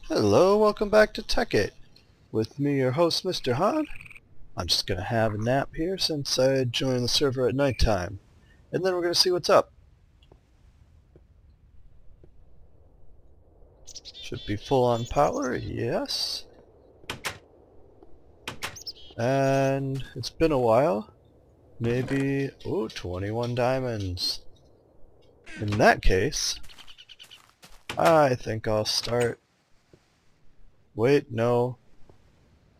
Hello, welcome back to Tekkit. With me, your host, misterhaan. I'm just gonna have a nap here since I joined the server at nighttime, and then we're gonna see what's up. Should be full on power, yes. And it's been a while. Maybe, 21 diamonds. In that case, I think I'll start. Wait, no.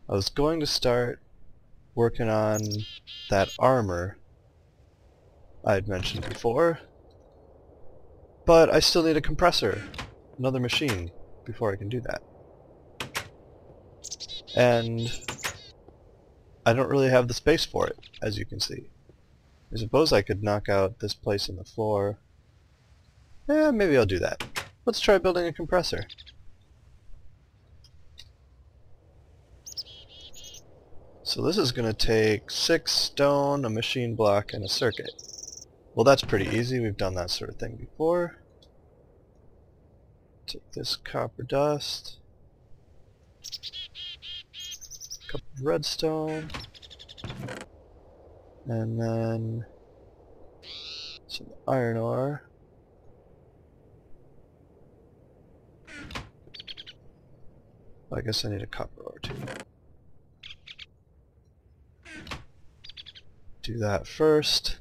I was going to start working on that armor I had mentioned before, but I still need a compressor, another machine, before I can do that. And I don't really have the space for it, as you can see. I suppose I could knock out this place in the floor. Maybe I'll do that. Let's try building a compressor. So this is going to take 6 stone, a machine block, and a circuit. Well, that's pretty easy. We've done that sort of thing before. Take this copper dust, a cup of redstone, and then some iron ore. I guess I need a copper ore too. Do that first,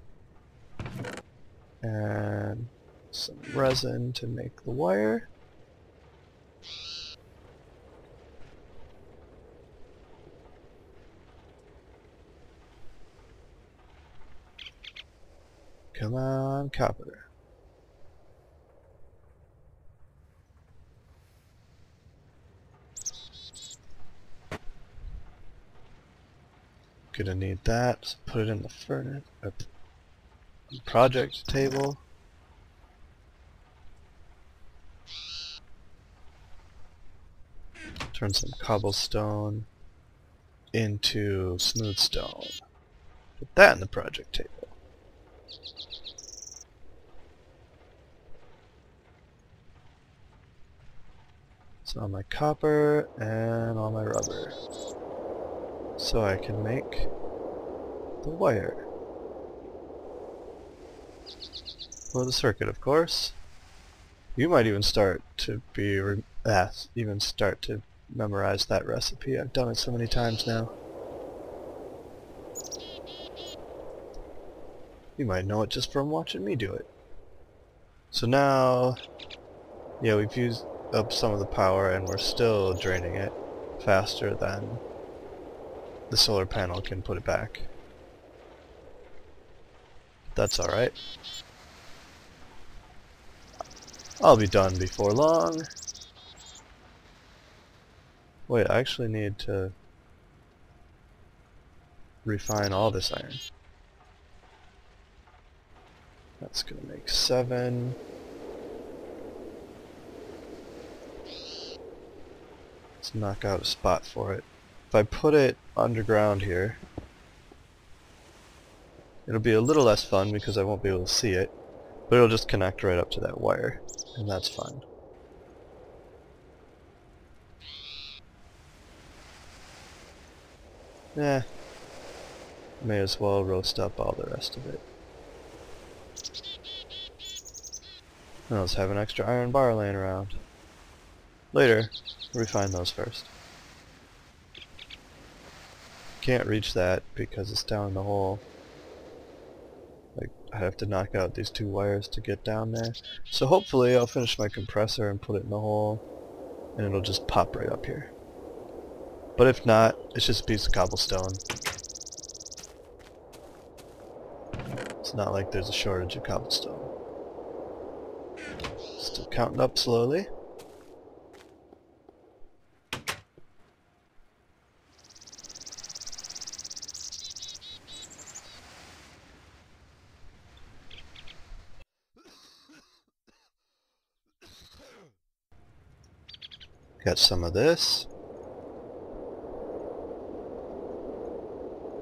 and some resin to make the wire. Come on, copper. Gonna need that, so put it in the furnace, project table. Turn some cobblestone into smooth stone. Put that in the project table. So all my copper and all my rubber. So I can make the wire. For the circuit, of course. You might even start to memorize that recipe. I've done it so many times now. You might know it just from watching me do it. So now, yeah, we've used up some of the power and we're still draining it faster than the solar panel can put it back. That's alright. I'll be done before long. Wait, I actually need to refine all this iron. That's gonna make 7. Let's knock out a spot for it. If I put it underground here, it'll be a little less fun because I won't be able to see it, but it'll just connect right up to that wire, and that's fun. May as well roast up all the rest of it. And let's have an extra iron bar laying around. Later, refine those first. Can't reach that because it's down the hole. Like, I have to knock out these 2 wires to get down there. So hopefully I'll finish my compressor and put it in the hole, and it'll just pop right up here. But if not, it's just a piece of cobblestone. It's not like there's a shortage of cobblestone. Still counting up slowly. Got some of this.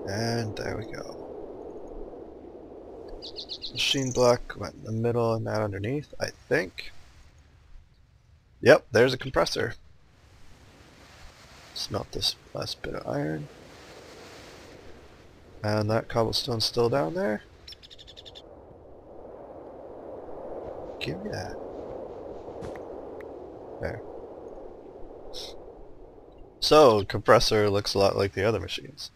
And there we go. Machine block went in the middle and that underneath, I think. Yep, there's a compressor. Smelt this last bit of iron. And that cobblestone's still down there. Give me that. There. So, compressor looks a lot like the other machines.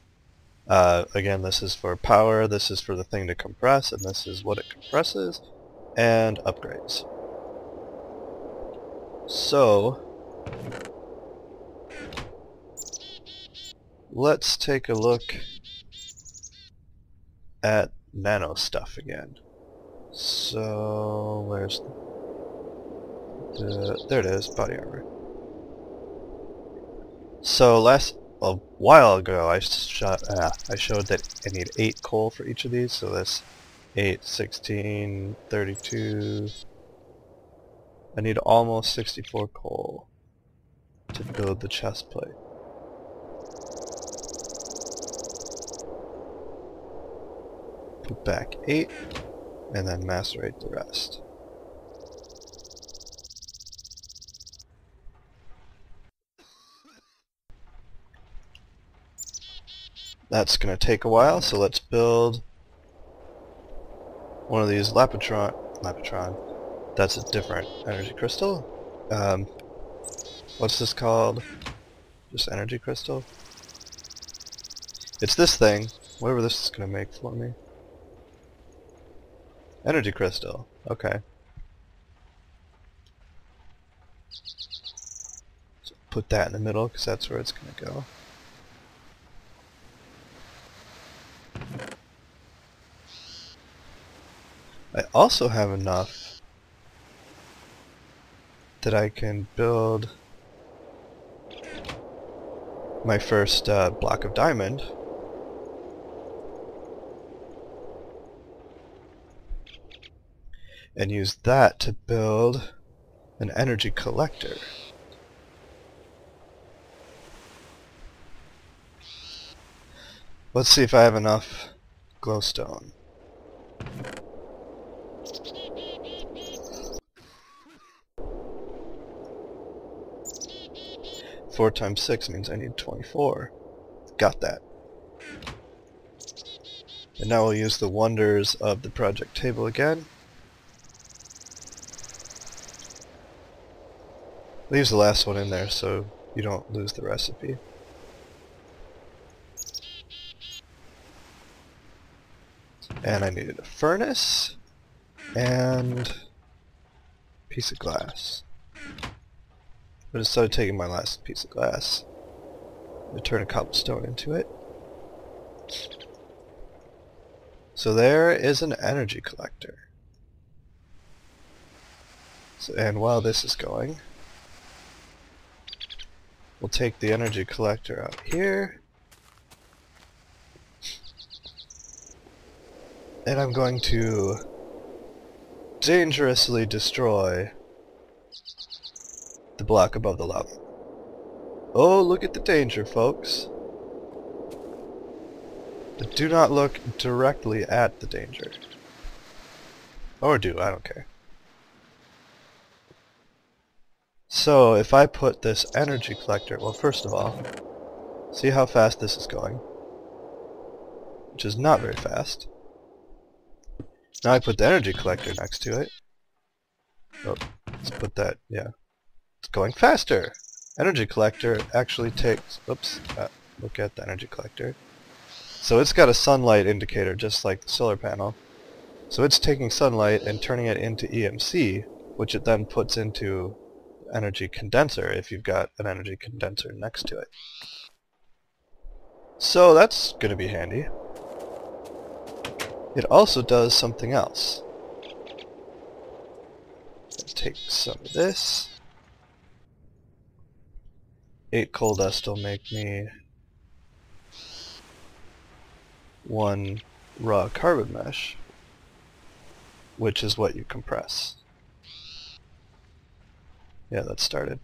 Again, this is for power, this is for the thing to compress, and this is what it compresses, and upgrades. So, let's take a look at nano stuff again. So, where's there it is, body armor. So a while ago I showed that I need 8 coal for each of these, so that's 8, 16, 32. I need almost 64 coal to build the chest plate. Put back 8, and then macerate the rest. That's going to take a while, so let's build one of these Lapotron. That's a different energy crystal. What's this called? Just energy crystal? It's this thing, whatever this is going to make for me. Energy crystal, okay. So put that in the middle because that's where it's going to go. I also have enough that I can build my first block of diamond. And use that to build an energy collector. Let's see if I have enough glowstone. 4 times 6 means I need 24. Got that. And now we'll use the wonders of the project table again. Leaves the last one in there so you don't lose the recipe. And I needed a furnace and a piece of glass. But instead of taking my last piece of glass, I'm going to turn a cobblestone into it. So there is an energy collector. So, and while this is going, we'll take the energy collector out here. And I'm going to dangerously destroy the block above the lava. Oh, look at the danger, folks. But do not look directly at the danger. Or do, I don't care. So, if I put this energy collector, well, first of all, see how fast this is going, which is not very fast. Now I put the energy collector next to it. Oh, let's put that, yeah. It's going faster! Energy collector actually takes, oops, look at the energy collector. So it's got a sunlight indicator just like the solar panel. So it's taking sunlight and turning it into EMC, which it then puts into energy condenser if you've got an energy condenser next to it. So that's going to be handy. It also does something else. Take some of this. 8 coal dust will make me 1 raw carbon mesh, which is what you compress. Yeah, that started.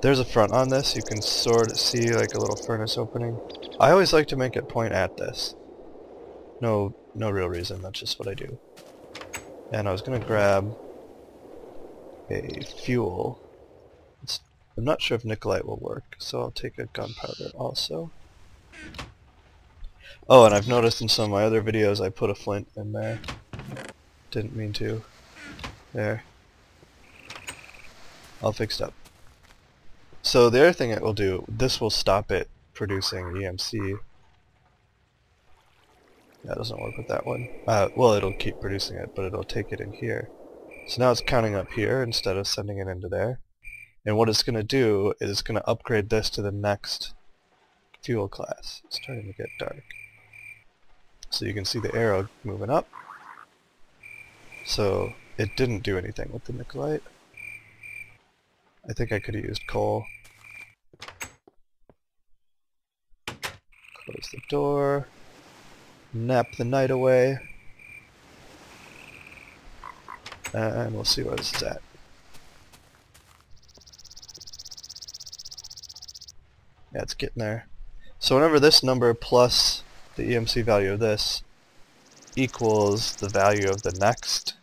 There's a front on this. You can sort of see like a little furnace opening. I always like to make it point at this. No real reason. That's just what I do. And I was gonna grab a fuel. I'm not sure if Nikolite will work, so I'll take a gunpowder also. Oh, and I've noticed in some of my other videos I put a flint in there. Didn't mean to. There. All fixed up. So the other thing it will do, this will stop it producing EMC. That doesn't work with that one. Well, it'll keep producing it, but it'll take it in here. So now it's counting up here instead of sending it into there. And what it's going to do is it's going to upgrade this to the next fuel class. It's starting to get dark. So you can see the arrow moving up. So it didn't do anything with the Nikolite. I think I could have used coal. Close the door. Nap the night away. And we'll see where this is at. Yeah, it's getting there. So whenever this number plus the EMC value of this equals the value of the next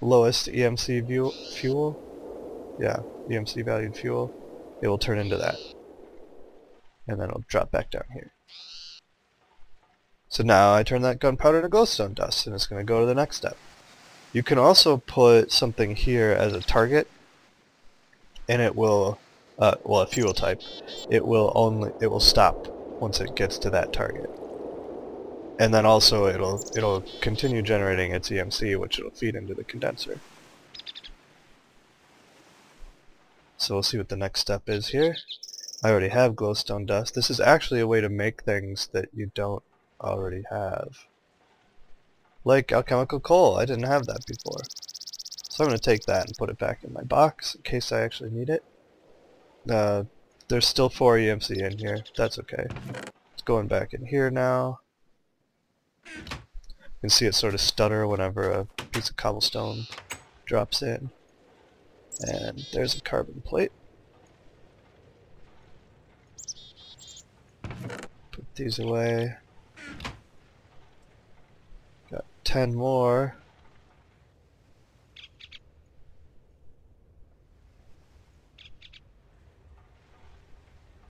lowest EMC fuel, yeah, EMC valued fuel, it will turn into that. And then it'll drop back down here. So now I turn that gunpowder into glowstone dust, and it's going to go to the next step. You can also put something here as a target, and it will, well, a fuel type. It will stop once it gets to that target. And then also it'll continue generating its EMC, which it'll feed into the condenser. So we'll see what the next step is here. I already have glowstone dust. This is actually a way to make things that you don't already have. Like alchemical coal. I didn't have that before. So I'm going to take that and put it back in my box in case I actually need it. There's still 4 EMC in here. That's okay. It's going back in here now. You can see it sort of stutter whenever a piece of cobblestone drops in. And there's a carbon plate. Put these away. Got 10 more.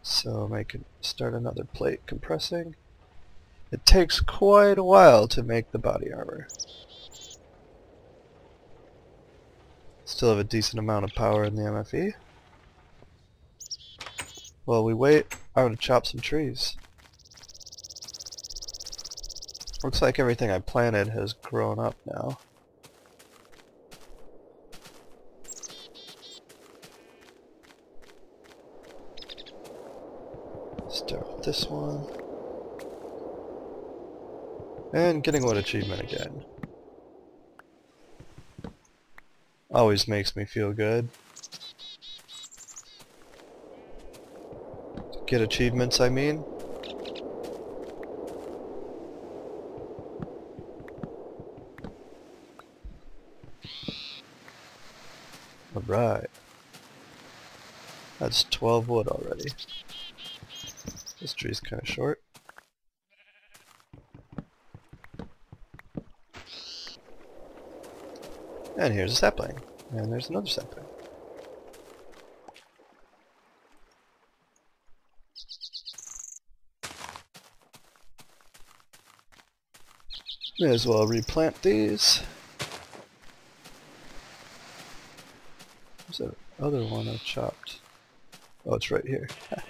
So I can start another plate compressing. It takes quite a while to make the body armor. Still have a decent amount of power in the MFE. While we wait, I'm going to chop some trees. Looks like everything I planted has grown up now. Start with this one. And getting wood achievement again. Always makes me feel good. Get achievements, I mean. Alright. That's 12 wood already. This tree's kind of short. And here's a sapling. And there's another sapling. May as well replant these. There's that other one I chopped. Oh, it's right here. I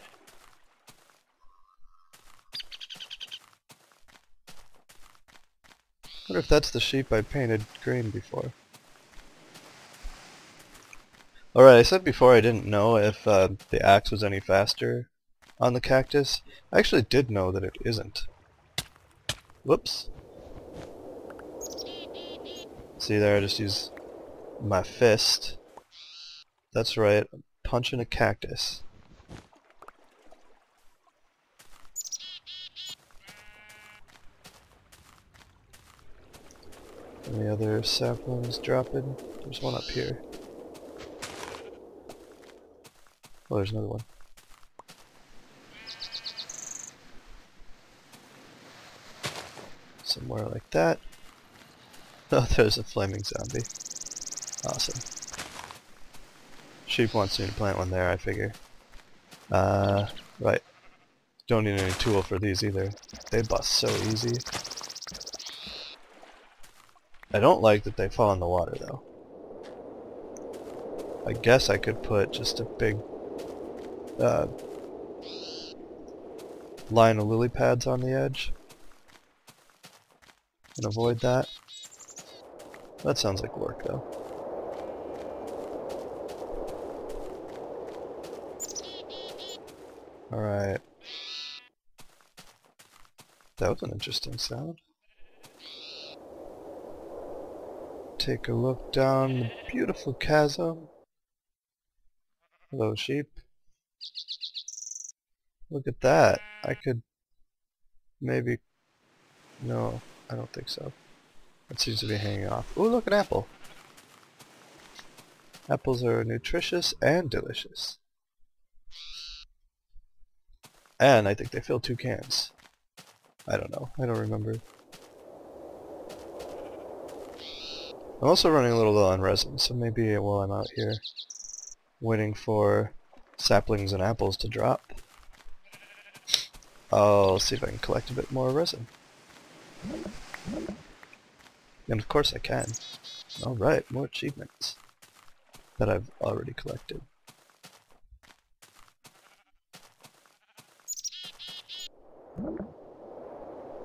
wonder if that's the sheep I painted green before. Alright, I said before I didn't know if the axe was any faster on the cactus. I actually did know that it isn't. Whoops. See there, I just use my fist. That's right, I'm punching a cactus. Any other saplings dropping? There's one up here. Oh, there's another one. Somewhere like that. Oh, there's a flaming zombie. Awesome. Sheep wants me to plant one there, I figure. Right. Don't need any tool for these either. They bust so easy. I don't like that they fall in the water though. I guess I could put just a big line of lily pads on the edge and avoid that. That sounds like work though. Alright. That was an interesting sound. Take a look down the beautiful chasm. Hello, sheep. Look at that. I could maybe... No, I don't think so. It seems to be hanging off. Ooh, look, an apple. Apples are nutritious and delicious. And I think they fill 2 cans. I don't know. I don't remember. I'm also running a little low on resin, so maybe while I'm out here waiting for saplings and apples to drop, I'll see if I can collect a bit more resin. And of course I can. Alright, more achievements that I've already collected.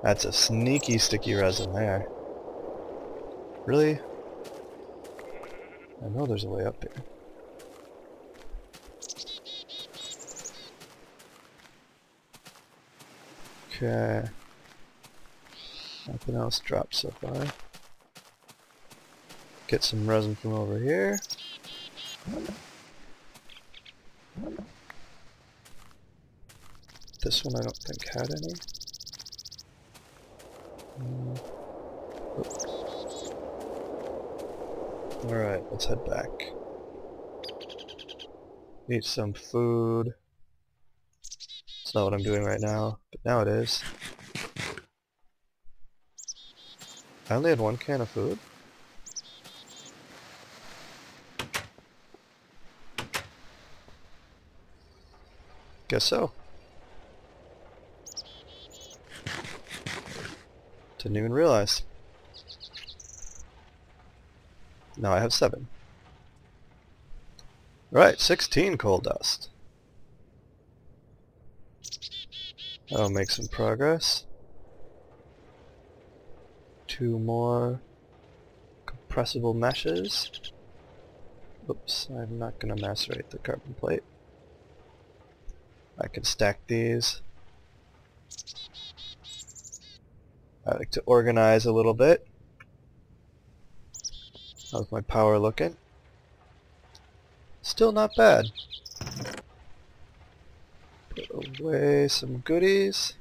That's a sneaky sticky resin there. Really? I know there's a way up here. Okay. Nothing else dropped so far. Get some resin from over here. This one I don't think had any. Oops. Alright, let's head back. Eat some food. It's not what I'm doing right now, but now it is. I only had 1 can of food? Guess so. Didn't even realize. Now I have 7. Right, 16 coal dust. That'll make some progress. 2 more compressible meshes. Oops, I'm not going to macerate the carbon plate. I can stack these. I like to organize a little bit. How's my power looking? Still not bad. Put away some goodies.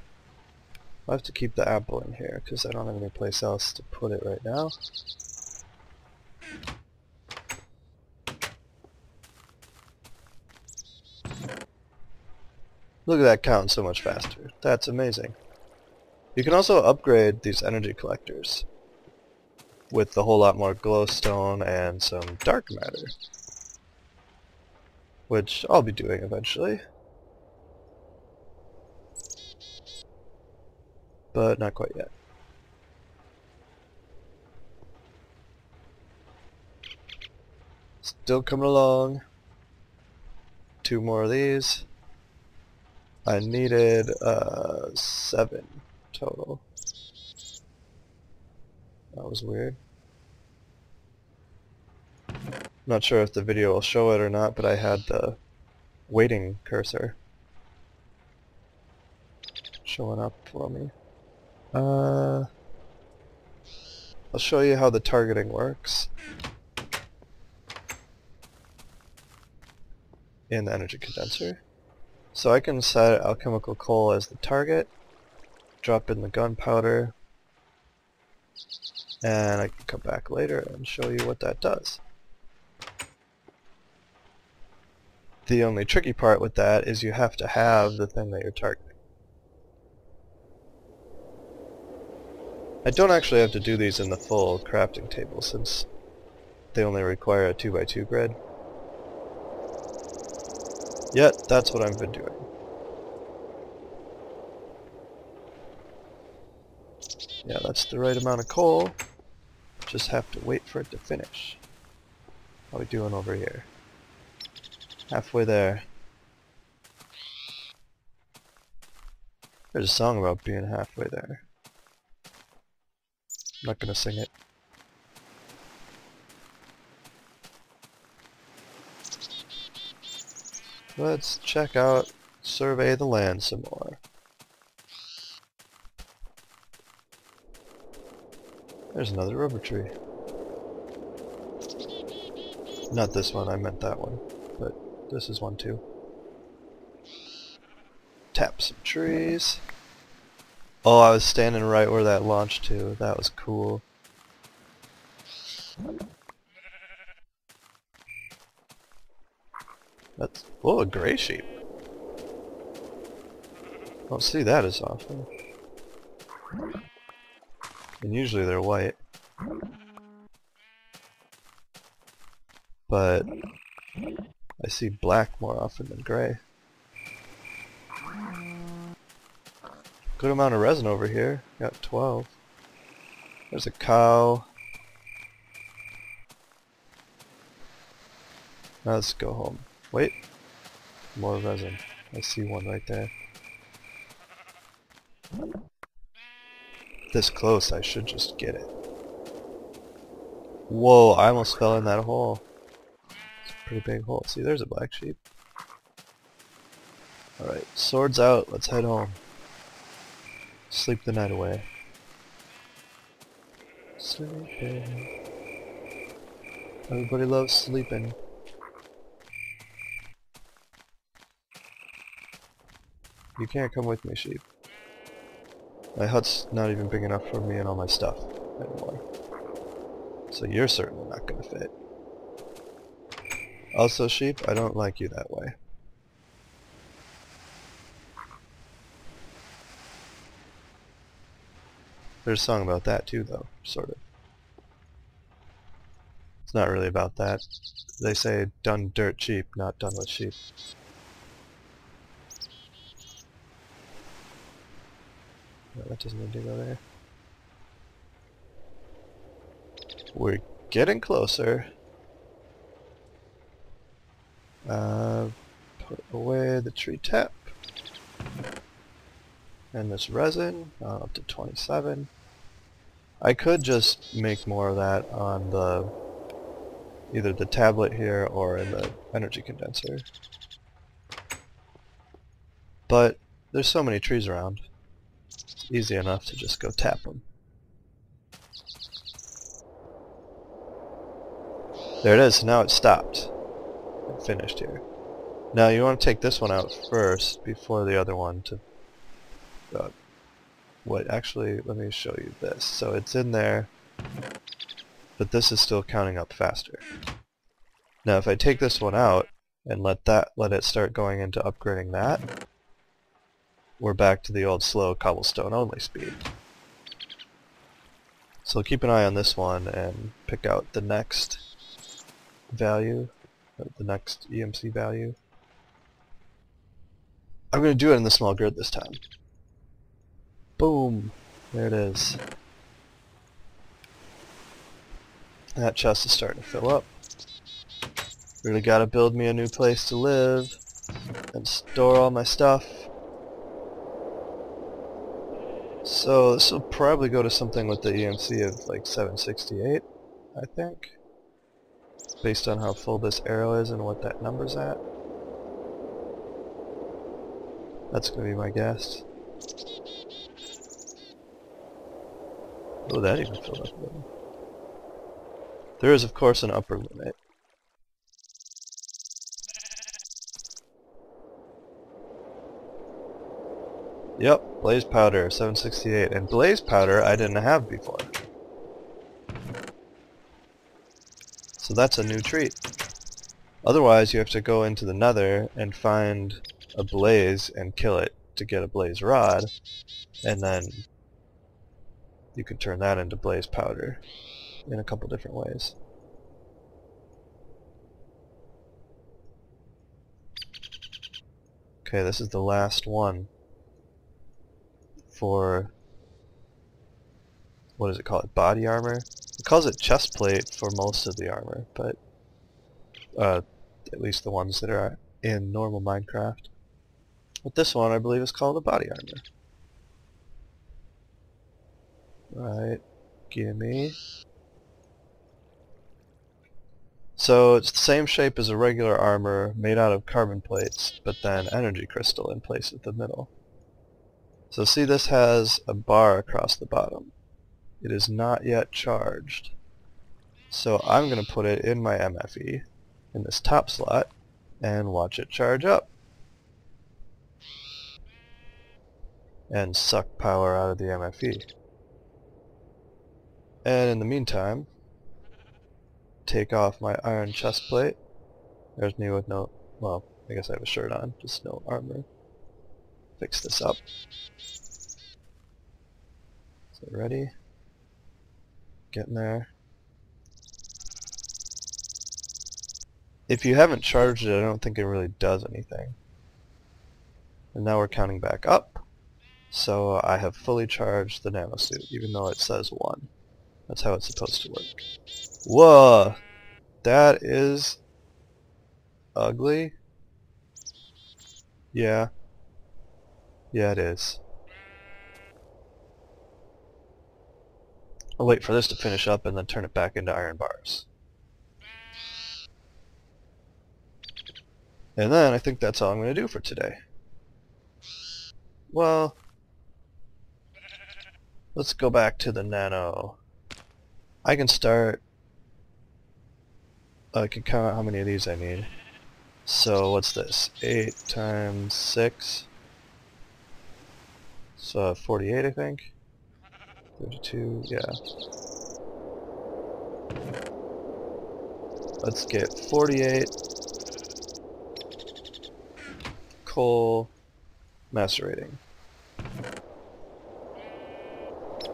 I'll have to keep the apple in here because I don't have any place else to put it right now. Look at that counting so much faster. That's amazing. You can also upgrade these energy collectors with a whole lot more glowstone and some dark matter, which I'll be doing eventually, but not quite yet. Still coming along. 2 more of these. I needed 7 total. That was weird. Not sure if the video will show it or not, but I had the waiting cursor showing up for me. I'll show you how the targeting works in the energy condenser. So I can set alchemical coal as the target, drop in the gunpowder, and I can come back later and show you what that does. The only tricky part with that is you have to have the thing that you're targeting. I don't actually have to do these in the full crafting table since they only require a 2x2 grid. Yet, that's what I've been doing. Yeah, that's the right amount of coal. Just have to wait for it to finish. How are we doing over here? Halfway there. There's a song about being halfway there. I'm not gonna sing it. Let's check out, survey the land some more. There's another rubber tree. Not this one, I meant that one. But this is one too. Tap some trees. Oh, I was standing right where that launched to. That was cool. That's... whoa, a gray sheep. Don't see that as often. And usually they're white. But I see black more often than gray. Good amount of resin over here. Got 12. There's a cow. Now let's go home. Wait. More resin. I see one right there. This close, I should just get it. Whoa, I almost fell in that hole. It's a pretty big hole. See, there's a black sheep. Alright, swords out. Let's head home. Sleep the night away. Sleeping. Everybody loves sleeping. You can't come with me, sheep. My hut's not even big enough for me and all my stuff anymore. So you're certainly not gonna fit. Also, sheep, I don't like you that way. There's a song about that too, though, sort of. It's not really about that. They say, done dirt cheap, not done with sheep. No, that doesn't need to go there. We're getting closer. Put away the tree tap. And this resin, up to 27. I could just make more of that on the either the tablet here or in the energy condenser. But there's so many trees around. It's easy enough to just go tap them. There it is, now it's stopped. And finished here. Now you want to take this one out first before the other one to actually, let me show you this. So it's in there, but this is still counting up faster. Now if I take this one out and let it start going into upgrading that, we're back to the old slow cobblestone only speed. So keep an eye on this one and pick out the next value, the next EMC value. I'm going to do it in the small grid this time. Boom! There it is. That chest is starting to fill up. Really gotta build me a new place to live and store all my stuff. So this will probably go to something with the EMC of like 768, I think. Based on how full this arrow is and what that number's at. That's gonna be my guess. Oh, that even filled up a little. There is, of course, an upper limit. Yep, blaze powder, 768. And blaze powder I didn't have before. So that's a new treat. Otherwise, you have to go into the nether and find a blaze and kill it to get a blaze rod. And then you can turn that into blaze powder in a couple different ways. Okay, this is the last one for, what does it call it, body armor? It calls it chest plate for most of the armor, but at least the ones that are in normal Minecraft. But this one I believe is called a body armor. Right, gimme. So it's the same shape as a regular armor made out of carbon plates, but then energy crystal in place at the middle. So see, this has a bar across the bottom. It is not yet charged. So I'm going to put it in my MFE in this top slot and watch it charge up. And suck power out of the MFE. And in the meantime, take off my iron chest plate. There's me with no, well, I guess I have a shirt on, just no armor. Fix this up. So ready? Getting there. If you haven't charged it, I don't think it really does anything. And now we're counting back up. So I have fully charged the nanosuit, even though it says 1. That's how it's supposed to work. Whoa! That is ugly. Yeah. Yeah, it is. I'll wait for this to finish up and then turn it back into iron bars. And then I think that's all I'm going to do for today. Well, let's go back to the nano. I can start, I can count out how many of these I need. So what's this? 8 times 6. So 48, I think. 32, yeah. Let's get 48 coal macerating.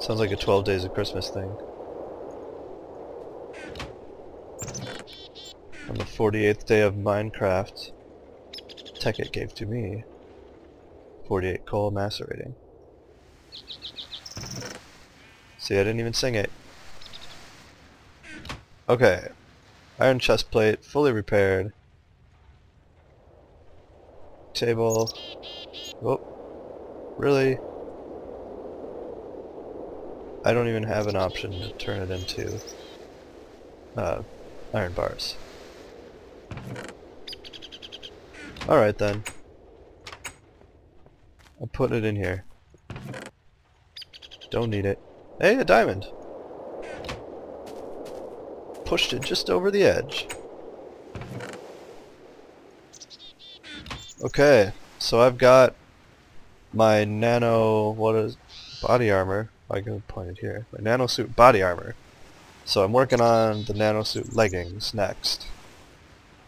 Sounds like a 12 Days of Christmas thing. On the 48th day of Minecraft, Tekkit gave to me 48 coal macerating. See, I didn't even sing it. Okay. Iron chest plate, fully repaired. Table. Oh. Really? I don't even have an option to turn it into iron bars. Alright then. I'll put it in here. Don't need it. Hey, a diamond! Pushed it just over the edge. Okay, so I've got my nano, what is, body armor. I can point it here. My nanosuit body armor. So I'm working on the nanosuit leggings next.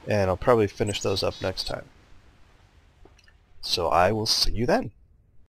And I'll probably finish those up next time. So I will see you then.